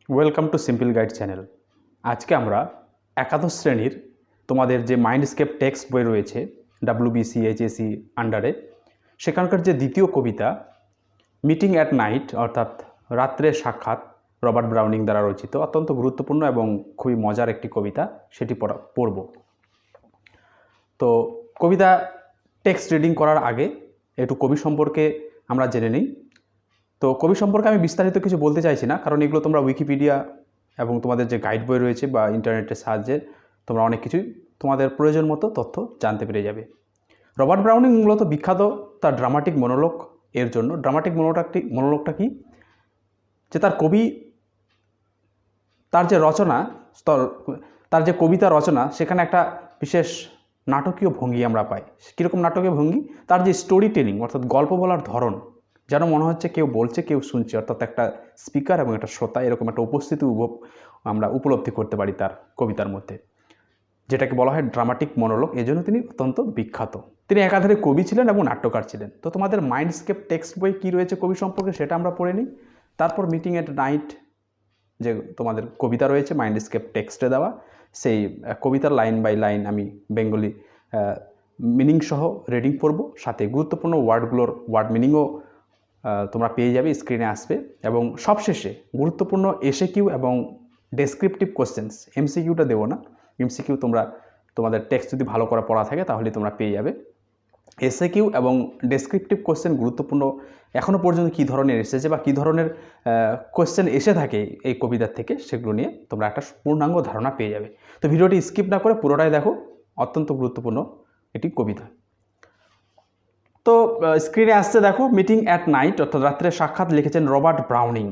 Welcome to simple guide channel. আজকে আমরা একাদশ শ্রেণীর তোমাদের যে মাইন্ডস্কেপ টেক্সট বই রয়েছে WBCHSE আন্ডারে, সেখানকার যে দ্বিতীয় কবিতা মিটিং অ্যাট নাইট অর্থাৎ রাত্রের সাক্ষাৎ, রবার্ট ব্রাউনিং দ্বারা রচিত, অত্যন্ত গুরুত্বপূর্ণ এবং খুবই মজার একটি কবিতা, সেটি পড়ব। তো কবিতা টেক্সট রিডিং করার আগে একটু কবি সম্পর্কে আমরা জেনে নিই। তো কবি সম্পর্কে আমি বিস্তারিত কিছু বলতে চাইছি না, কারণ এগুলো তোমরা উইকিপিডিয়া এবং তোমাদের যে গাইড বই রয়েছে বা ইন্টারনেটের সাহায্যে তোমরা অনেক কিছুই তোমাদের প্রয়োজন মতো তথ্য জানতে পেরে যাবে। রবার্ট ব্রাউনিং মূলত বিখ্যাত তার ড্রামাটিক মনোলগ এর জন্য। ড্রামাটিক মনোলগটা কি, যে তার কবি তার যে রচনা, তার যে কবিতা রচনা, সেখানে একটা বিশেষ নাটকীয় ভঙ্গি আমরা পাই। কীরকম নাটকীয় ভঙ্গি? তার যে স্টোরি টেলিং অর্থাৎ গল্প বলার ধরন, যেন মনে হচ্ছে কেউ বলছে কেউ শুনছে, অর্থাৎ একটা স্পিকার এবং একটা শ্রোতা, এরকম একটা উপস্থিতি আমরা উপলব্ধি করতে পারি তার কবিতার মধ্যে, যেটাকে বলা হয় ড্রামাটিক মনোলগ। এজন্য তিনি অত্যন্ত বিখ্যাত। তিনি একাধারে কবি ছিলেন এবং নাট্যকার ছিলেন। তো তোমাদের মাইন্ডস্কেপ টেক্সট বই কী রয়েছে কবি সম্পর্কে সেটা আমরা পড়ে নিই। তারপর মিটিং অ্যাট নাইট যে তোমাদের কবিতা রয়েছে মাইন্ডস্কেপ টেক্সটে দেওয়া, সেই কবিতার লাইন বাই লাইন আমি বেঙ্গলি মিনিং সহ রিডিং পড়ব, সাথে গুরুত্বপূর্ণ ওয়ার্ডগুলোর ওয়ার্ড মিনিংও তোমরা পেয়ে যাবে, স্ক্রিনে আসবে। এবং সবশেষে গুরুত্বপূর্ণ এসএকিউ এবং ডেসক্রিপটিভ কোশ্চেন্স, এমসিকিউটা দেবো না, এমসিকিউ তোমাদের টেক্সট যদি ভালো করে পড়া থাকে তাহলে তোমরা পেয়ে যাবে। এসএকিউ এবং ডেসক্রিপটিভ কোশ্চেন গুরুত্বপূর্ণ। এখনও পর্যন্ত কী ধরনের এসেছে বা কী ধরনের কোশ্চেন এসে থাকে এই কবিতার থেকে, সেগুলো নিয়ে তোমরা একটা পূর্ণাঙ্গ ধারণা পেয়ে যাবে। তো ভিডিওটি স্কিপ না করে পুরোটাই দেখো, অত্যন্ত গুরুত্বপূর্ণ একটি কবিতা। তো স্ক্রিনে আসছে দেখো, মিটিং অ্যাট নাইট অর্থাৎ রাত্রে সাক্ষাৎ, লিখেছেন রবার্ট ব্রাউনিং।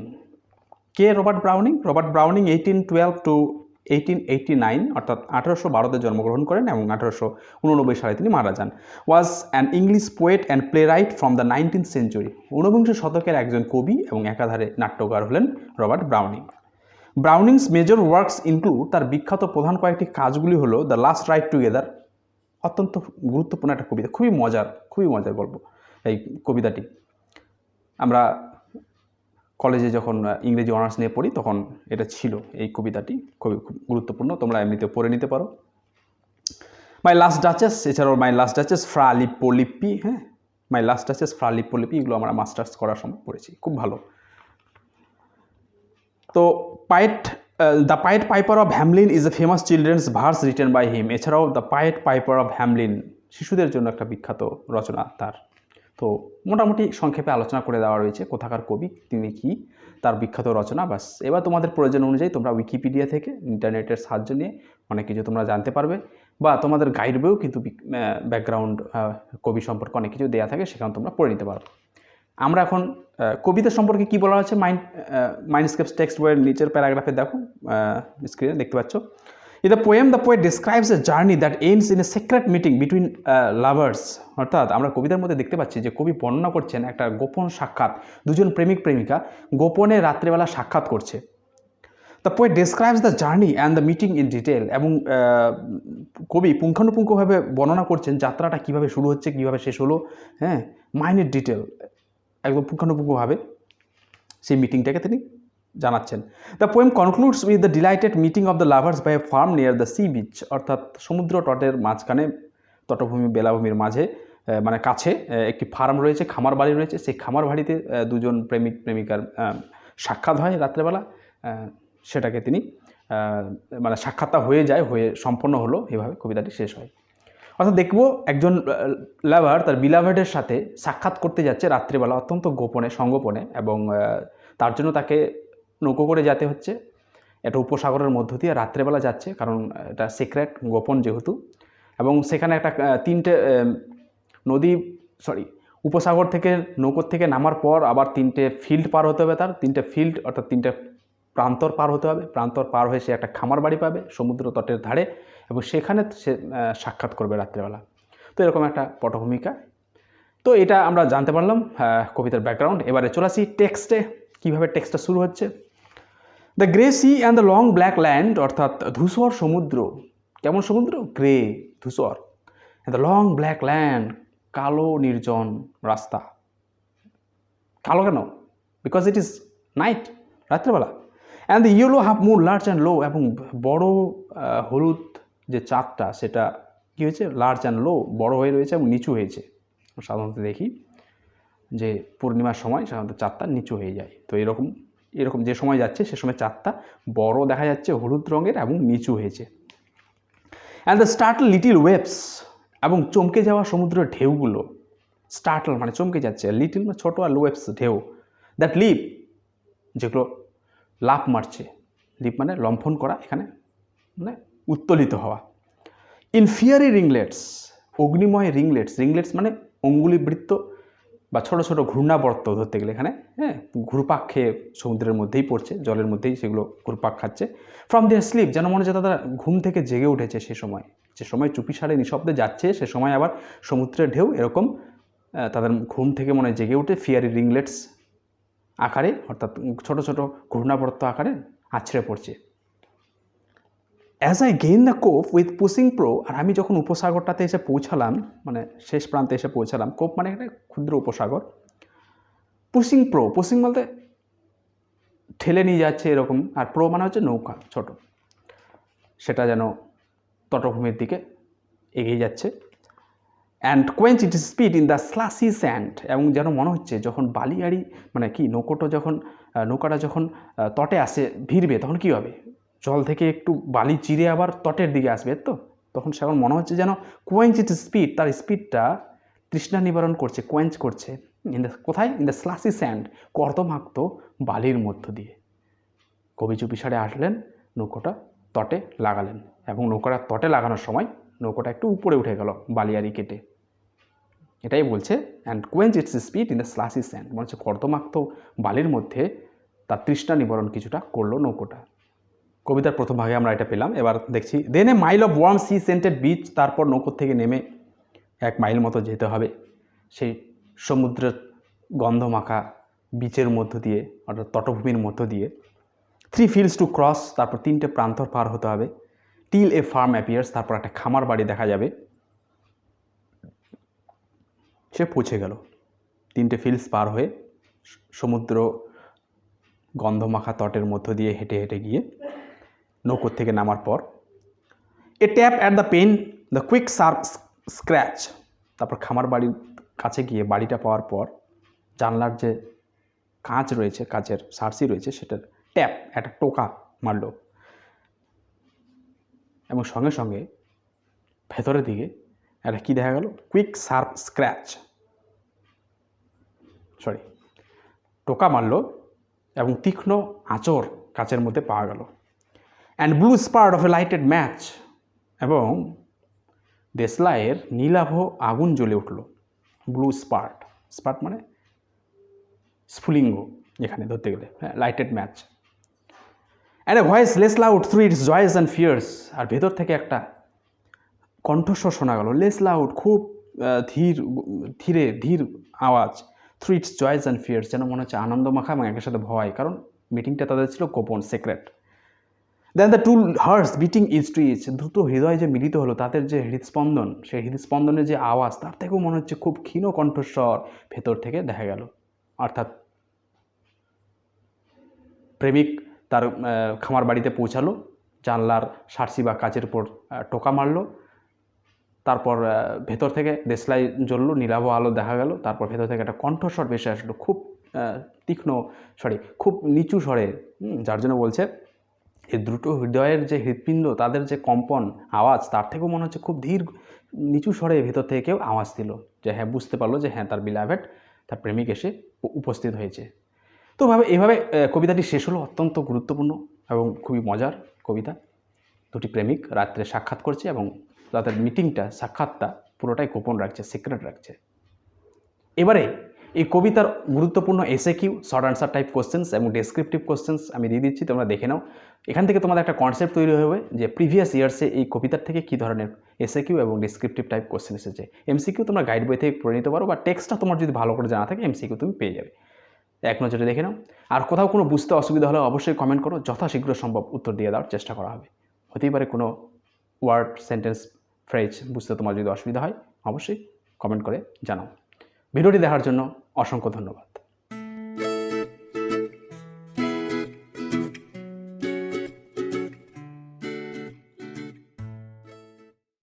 কে Robert Browning? Robert Browning 1812 to 1889 অর্থাৎ 1812-তে জন্মগ্রহণ করেন এবং 1889 সালে তিনি মারা যান। Was an English poet and play right from the 19th century. ঊনবিংশ শতকের একজন কবি এবং একাধারে নাট্যকার হলেন Robert Browning. ব্রাউনিংস major works include, তার বিখ্যাত প্রধান কয়েকটি কাজগুলি হলো দ্য লাস্ট রাইড টুগেদার, অত্যন্ত গুরুত্বপূর্ণ একটা কবিতা, খুবই মজার গল্প এই কবিতাটি। আমরা কলেজে যখন ইংরেজি অনার্স নিয়ে পড়ি তখন এটা ছিল, এই কবিতাটি খুবই গুরুত্বপূর্ণ, তোমরা এমনিতে পড়ে নিতে পারো। মাই লাস্ট ডাচেস, এছাড়াও মাই লাস্ট ডাচেস, ফ্রা লিপ্পোলিপি, হ্যাঁ, মাই লাস্ট ডাচেস, ফ্রা লিপ্পোলিপি, এগুলো আমরা মাস্টার্স করার সময় পড়েছি, খুব ভালো। তো the pied piper of Hamelin is a famous children's verse written by him. এছাড়াও the pied piper of Hamelin শিশুদের জন্য একটা বিখ্যাত রচনা তার। তো মোটামুটি সংক্ষেপে আলোচনা করে দেওয়া রয়েছে কোথাকার কবি, তিনি কি, তার বিখ্যাত রচনা। বাস, এবার তোমাদের প্রয়োজন অনুযায়ী তোমরা উইকিপিডিয়া থেকে ইন্টারনেটের সাহায্য নিয়ে অনেক কিছু তোমরা জানতে পারবে, বা তোমাদের গাইড বইও কিন্তু ব্যাকগ্রাউন্ড কবি সম্পর্কে অনেক কিছু দেওয়া থাকে, সেখানে তোমরা পড়ে নিতে পারো। আমরা এখন কবিতা সম্পর্কে কি বলা হচ্ছে মাইন্ডস্কেপস টেক্সট বইয়ের নিচের প্যারাগ্রাফে দেখো, স্ক্রিনে দেখতে পাচ্ছ। In the poem, the poet describes a journey that ends in a secret meeting between lovers. অর্থাৎ আমরা কবিতার মধ্যে দেখতে পাচ্ছি যে কবি বর্ণনা করছেন একটা গোপন সাক্ষাৎ, দুজন প্রেমিক প্রেমিকা গোপনে রাত্রেবেলা সাক্ষাৎ করছে। The poet describes the journey and the meeting in detail. এবং কবি পুঙ্খানুপুঙ্খভাবে বর্ণনা করছেন যাত্রাটা কিভাবে শুরু হচ্ছে, কিভাবে শেষ হলো, হ্যাঁ, মাইনিউট ডিটেল, একদম পুঙ্খানুপুঙ্খভাবে সেই মিটিংটাকে তিনি জানাচ্ছেন। The poem concludes with the delighted meeting of the lovers by a farm near the sea beach. অর্থাৎ সমুদ্র তটের মাঝখানে, তটভূমি বেলাভূমির মাঝে, মানে কাছে একটি ফার্ম রয়েছে, খামার বাড়ি রয়েছে, সেই খামার বাড়িতে দুজন প্রেমিক প্রেমিকার সাক্ষাৎ হয় রাত্রেবেলা। সেটাকে তিনি মানে সাক্ষাৎটা হয়ে সম্পন্ন হলো, এভাবে কবিতাটি শেষ হয়। অর্থাৎ দেখব একজন লাভার তার বিলাভেডের সাথে সাক্ষাৎ করতে যাচ্ছে রাত্রিবেলা, অত্যন্ত গোপনে, সংগোপনে, এবং তার জন্য তাকে নৌকো করে যেতে হচ্ছে, এটা উপসাগরের মধ্য দিয়ে রাত্রেবেলা যাচ্ছে, কারণ এটা সিক্রেট, গোপন যেহেতু। এবং সেখানে একটা উপসাগর থেকে নৌকোর থেকে নামার পর আবার 3টে ফিল্ড পার হতে হবে, তার 3টে ফিল্ড অর্থাৎ 3টে প্রান্তর পার হতে হবে। প্রান্তর পার হয়ে সে একটা খামার বাড়ি পাবে সমুদ্র তটের ধারে, এবং সেখানে সে সাক্ষাৎ করবে রাত্রেবেলা। তো এরকম একটা পটভূমিকা। তো এটা আমরা জানতে পারলাম কবিতার ব্যাকগ্রাউন্ড। এবারে চলে আসি টেক্সটে, কীভাবে টেক্সটটা শুরু হচ্ছে। The grey sea and the long black land, অর্থাৎ ধূসর সমুদ্র। কেমন সমুদ্র? গ্রে, ধূসর। And the long black land, কালো নির্জন রাস্তা। কালো কেন? বিকজ ইট ইজ নাইট, রাত্রেবেলা। And the yellow half moon large and low, এবং বড় হলুদ যে চাঁদটা সেটা কী হয়েছে, লার্জ অ্যান্ড লো, বড় হয়ে রয়েছে এবং নিচু হয়েছে। সাধারণত দেখি যে পূর্ণিমার সময় সাধারণত চাঁদটা নিচু হয়ে যায়। তো এরকম যে সময় যাচ্ছে সে সময় চাঁদটা বড় দেখা যাচ্ছে, হলুদ রঙের এবং নিচু হয়েছে। অ্যান্ড দ্য স্টার্টল লিটিল ওয়েভস, এবং চমকে যাওয়া সমুদ্রের ঢেউগুলো, স্টার্টল মানে চমকে যাচ্ছে, লিটিল মানে ছোটো, আর ওয়েভস ঢেউ, দ্যাট লিপ যেগুলো লাফ মারছে, লিপ মানে লম্ফন করা, এখানে মানে উত্তোলিত হওয়া। ইন ফিয়ারি রিংলেটস, অগ্নিময় রিংলেটস, রিংলেটস মানে অঙ্গুলিবৃত্ত বা ছোটো ছোটো ঘূর্ণাবর্ত ধরতে গেলে এখানে, হ্যাঁ, ঘুরপাক খেয়ে সমুদ্রের মধ্যেই পড়ছে, জলের মধ্যেই সেগুলো ঘুরপাক খাচ্ছে। ফ্রম দেয়ার স্লিপ, যেন মনে হচ্ছে তারা ঘুম থেকে জেগে উঠেছে। সে সময় যে সময় চুপিসারে নিঃশব্দে যাচ্ছে সে সময় আবার সমুদ্রের ঢেউ এরকম তাদের ঘুম থেকে মনে জেগে উঠে ফিয়ারি রিংলেটস আকারে, অর্থাৎ ছোটো ছোটো ঘূর্ণাবর্ত আকারে আছড়ে পড়ছে। As I gain the cove with pushing prow, আর আমি যখন উপসাগরটাতে এসে পৌঁছালাম, মানে শেষ প্রান্তে এসে পৌঁছালাম, কোপ মানে একটা ক্ষুদ্র উপসাগর, পুসিং প্রো, পুসিং বলতে ঠেলে নিয়ে যাচ্ছে এরকম, আর প্রো মানে হচ্ছে নৌকা, ছোট, সেটা যেন তটভূমির দিকে এগিয়ে যাচ্ছে। And quench it speed in the slushy sand, এবং যেন মনে হচ্ছে যখন বালিয়াড়ি মানে কি নৌকাটা যখন তটে আসে ভিড়বে তখন কী হবে, জল থেকে একটু বালি চিরে আবার তটের দিকে আসবে, তো তখন সেমন মনে হচ্ছে যেন কোয়েঞ্চ ইট স্পিড, তার স্পিডটা তৃষ্ণা নিবারণ করছে, কোয়েঞ্চ করছে। কোথায়? ইন দ্য স্লাসি স্যান্ড, কর্দমাক্ত বালির মধ্য দিয়ে। কবি চুপিসারে আসলেন, নৌকোটা তটে লাগালেন, এবং নৌকাটা তটে লাগানোর সময় নৌকোটা একটু উপরে উঠে গেল বালিয়াড়ি কেটে, এটাই বলছে। And quench its speed in the slushy sand, মনে হচ্ছে কর্দমাক্ত বালির মধ্যে তার তৃষ্ণা নিবারণ কিছুটা করলো নৌকোটা। কবিতার প্রথম ভাগে আমরা এটা পেলাম। এবার দেখছি, then a mile of warm sea scented beach, তারপর নৌকোর থেকে নেমে 1 মাইল মতো যেতে হবে সেই সমুদ্রের গন্ধমাখা বিচের মধ্য দিয়ে, অর্থাৎ তটভূমির মধ্য দিয়ে। 3 fields টু ক্রস, তারপর 3টে প্রান্তর পার হতে হবে। টিল এ ফার্ম অ্যাপিয়ার্স, তারপর একটা খামার বাড়ি দেখা যাবে। সে পৌঁছে গেল 3টে ফিল্ডস পার হয়ে সমুদ্র গন্ধমাখা তটের মধ্য দিয়ে হেঁটে হেঁটে গিয়ে নৌকোর থেকে নামার পর, a tap at the pane the quick sharp scratch, তারপর খামার বাড়ির কাছে গিয়ে বাড়িটা পাওয়ার পর জানলার যে কাঁচ রয়েছে, কাঁচের সার্সি রয়েছে, সেটার ট্যাপ একটা টোকা মারল, এবং সঙ্গে সঙ্গে ভেতরের দিকে একটা কী দেখা গেল, কুইক শার্প স্ক্র্যাচ, টোকা মারল এবং তীক্ষ্ণ আঁচড় কাচের মধ্যে পাওয়া গেল। And blue spurt of a lighted match, এবং দেশলাইয়ের নীলাভ আগুন জ্বলে উঠল। ব্লু স্পার্ট, স্পার্ট মানে স্ফুলিঙ্গ এখানে ধরতে গেলে, হ্যাঁ, lighted match. And a voice less loud through its joys and fears, আর ভেতর থেকে একটা কণ্ঠস্বর শোনা গেল, লেস লাউড, খুব ধীর আওয়াজ, through its joys and fears, যেন মনে হচ্ছে আনন্দ মাখা এবং একের সাথে ভয়, কারণ মিটিংটা তাদের ছিল গোপন, secret. Then the two hearts beating each to each, দুটো হৃদয় যে মিলিত হলো, তাদের যে হৃদস্পন্দন, সেই হৃদস্পন্দনের যে আওয়াজ, তার থেকেও মনে হচ্ছে খুব ক্ষীণ কণ্ঠস্বর ভেতর থেকে দেখা গেল। অর্থাৎ প্রেমিক তার খামার বাড়িতে পৌঁছালো, জানলার সার্সি বা কাচের উপর টোকা মারলো, তারপর ভেতর থেকে দেশলাই জ্বললো, নীলাভ আলো দেখা গেল, তারপর ভেতর থেকে একটা কণ্ঠস্বর ভেসে আসলো, খুব খুব নিচু স্বরে, যার জন্য বলছে এই দুটো হৃদয়ের যে হৃৎপিণ্ড, তাদের যে কম্পন আওয়াজ, তার থেকেও মনে হচ্ছে খুব নিচু স্বরে ভেতর থেকে কেউ আওয়াজ দিল, যে হ্যাঁ, বুঝতে পারলো যে হ্যাঁ, তার বিলাভেড, তার প্রেমিক এসে উপস্থিত হয়েছে। তো এইভাবে কবিতাটি শেষ হলো। অত্যন্ত গুরুত্বপূর্ণ এবং খুবই মজার কবিতা। দুটি প্রেমিক রাত্রে সাক্ষাৎ করছে এবং তাদের মিটিংটা, সাক্ষাৎটা পুরোটাই গোপন রাখছে, সিক্রেট রাখছে। এবারে এই কবিতার গুরুত্বপূর্ণ SAQ, short answer type questions এবং ডেসক্রিপটিভ কোশ্চেন্স আমি দিয়ে দিচ্ছি, তোমরা দেখে নাও। এখান থেকে তোমাদের একটা কনসেপ্ট তৈরি হবে যে প্রিভিয়াস ইয়ার্সে এই কবিতার থেকে কী ধরনের এসএকিউ এবং ডেসক্রিপটিভ টাইপ কোশ্চেন এসেছে। এমসিকিউ তোমরা গাইড বই থেকে পড়ে নিতে পারো, বা টেক্সটটা তোমার যদি ভালো করে জানা থাকে এমসিকিউ তুমি পেয়ে যাবে। এক নজরে দেখে নাও। আর কোথাও কোনো বুঝতে অসুবিধা হলে অবশ্যই কমেন্ট করো, যথাশীঘ্র সম্ভব উত্তর দিয়ে দেওয়ার চেষ্টা করা হবে। হতেই পারে কোনো ওয়ার্ড, সেন্টেন্স, ফ্রেজ বুঝতে তোমার যদি অসুবিধা হয় অবশ্যই কমেন্ট করে জানাও। ভিডিওটি দেখার জন্য অসংখ্য ধন্যবাদ।